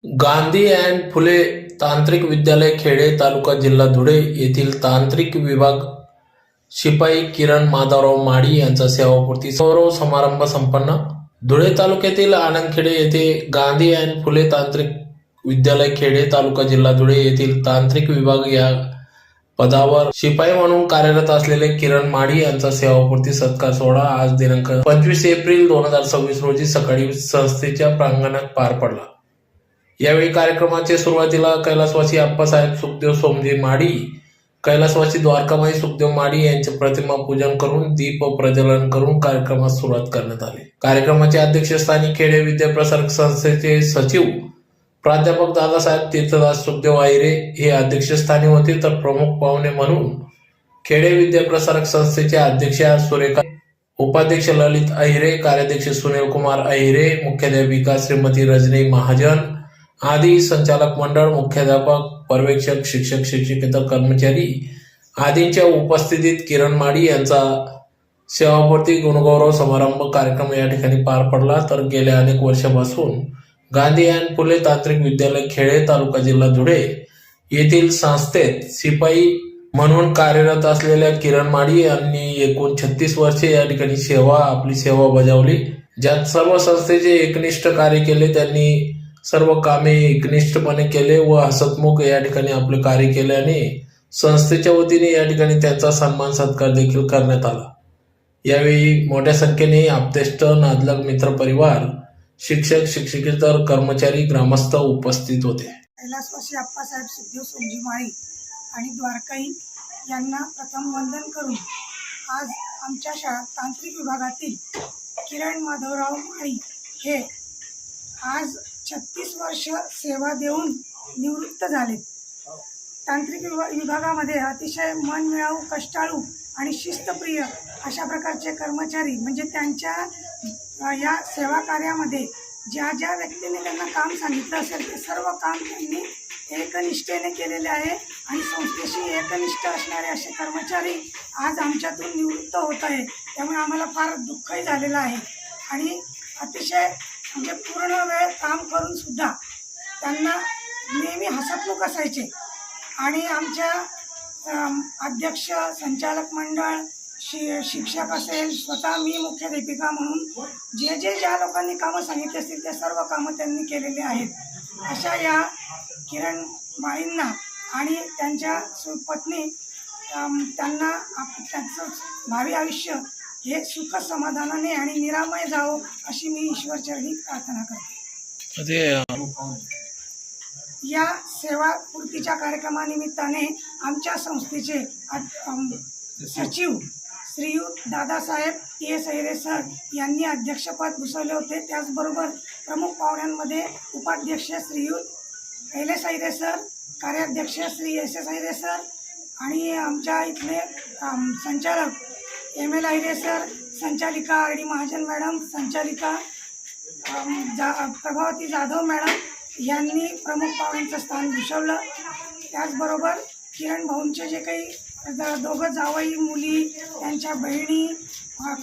Gandhi and फुले तांत्रिक विद्यालय खेडे तालुका जिल्हा धुळे येथील तांत्रिक विभाग शिपाई किरण माधवराव माडी यांचा सेवापूर्ती गौरव समारंभ संपन्न. धुळे तालुक्यातील आनंदखेडे येथे गांधी अँड फुले तांत्रिक विद्यालय खेडे तालुका जिल्हा धुळे येथील तांत्रिक विभाग या पदावर शिपाई म्हणून कार्यरत असलेले किरण माडी यांचा सेवापूर्ती सत्कार सोहळा आज दिनांक 25 एप्रिल 2026 रोजी सकाळी संस्थेच्या प्रांगणात पार पडला. यावेळी कार्यक्रमाचे सुरुवातीला कैलासवासी आप्पासाहेब सुखदेव सोमजी माडी, कैलासवासी द्वारकामाई सुखदेव माडी यांचे प्रतिमा पूजन करून दीप प्रज्वलन करून कार्यक्रमास सुरुवात करण्यात आली. कार्यक्रमाचे अध्यक्षस्थानी खेडे विद्याप्रसारक संस्थेचे सचिव प्राध्यापक दादासाहेब तीर्थदास सुखदेव आहिरे हे अध्यक्षस्थानी होते, तर प्रमुख पाहुणे म्हणून खेडे विद्याप्रसारक संस्थेचे अध्यक्षा सुरेखा, उपाध्यक्ष ललित आहिरे, कार्याध्यक्ष सुनील कुमार आहिरे, मुख्याध्यापिका श्रीमती रजनी महाजन आदी संचालक मंडळ, मुख्याध्यापक, पर्यवेक्षक, शिक्षक, शिक्षकेतर कर्मचारी आदींच्या उपस्थितीत किरण माडी यांचा सेवापूर्ती गुणगौरव समारंभ कार्यक्रम या ठिकाणी पार पडला. तर गेल्या अनेक वर्षापासून गांधी अँड फुले तांत्रिक विद्यालय खेडे तालुका जिल्हा धुळे येथील संस्थेत शिपाई म्हणून कार्यरत असलेल्या किरण माडी यांनी एकूण 36 वर्षे या ठिकाणी आपली सेवा बजावली, ज्यात सर्व संस्थेचे एकनिष्ठ कार्य केले. त्यांनी सर्व कामे एकनिष्ठपणे केले व हसतमुख या ठिकाणी आपले कार्य केल्याने संस्थेच्या वतीने या ठिकाणी त्यांचा सन्मान सत्कार देखील करण्यात आला. यावेळी मोठ्या संख्येने आप्तेष्ट, नादलग, मित्र परिवार, शिक्षक, शिक्षकेतर कर्मचारी, ग्रामस्थ उपस्थित होते. कैलासवासी आप्पासाहेब सुखदेव सोमजी माडी आणि द्वारकाई यांना प्रथम वंदन करून आज आमच्या शाळा तांत्रिक विभागातील किरण माधवराव माडी हे आज 36 वर्ष सेवा देऊन निवृत्त झाले. तांत्रिक विभागामध्ये अतिशय मनमिळावू, कष्टाळू आणि शिस्तप्रिय अशा प्रकारचे कर्मचारी, म्हणजे त्यांच्या या सेवा कार्यामध्ये ज्या ज्या व्यक्तीने त्यांना काम सांगितलं असेल ते सर्व काम त्यांनी एकनिष्ठेने केलेले आहे आणि संस्थेशी एकनिष्ठ असणारे असे कर्मचारी आज आमच्यातून निवृत्त होत आहे. त्यामुळे आम्हाला फार दुःखही झालेलं आहे आणि अतिशय म्हणजे पूर्ण वेळ काम करून सुद्धा त्यांना नेहमी हसतमुख असायचे आणि आमच्या अध्यक्ष, संचालक मंडळ, शिक्षक असेल, स्वतः मी मुख्याध्यापिका म्हणून ज्या लोकांनी कामं सांगितली असतील ते सर्व कामं त्यांनी केलेली आहेत. अशा या किरण माळींना आणि त्यांच्या पत्नी त्यांना त्यांचं भावी आयुष्य हे सुख समाधानाने आणि निरामय जावो अशी मी ईश्वरचरणी प्रार्थना करते. या सेवापूर्तीच्या कार्यक्रमानिमित्ताने आमच्या संस्थेचे सचिव श्रीयुत दादासाहेब TS आहिरे सर यांनी अध्यक्षपद भूषवले होते. त्याचबरोबर प्रमुख पाहुण्यांमध्ये उपाध्यक्ष श्रीयुत LS आहिरे सर, कार्याध्यक्ष श्री SS आहिरे सर आणि आमच्या इथले संचालक ML आहिरे सर, संचालिका RD महाजन मॅडम, संचालिका प्रभावती जाधव मॅडम यांनी प्रमुख पाहुण्यांचं स्थान भूषवलं. त्याचबरोबर किरण भाऊंचे जे काही दोघं जावई मुली, त्यांच्या बहिणी,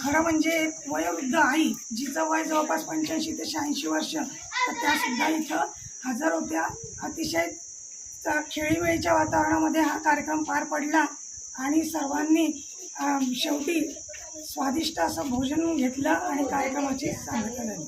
खरं म्हणजे एक वयोवृद्ध आई जिचं वय जवळपास 85 ते 86 वर्ष, तर त्यासुद्धा इथं हजर होत्या. अतिशय खेळीमेळीच्या वातावरणामध्ये हा कार्यक्रम पार पडला आणि सर्वांनी शेवटी स्वादिष्ट असं भोजन घेतलं आणि कार्यक्रमाची सांगता झाली.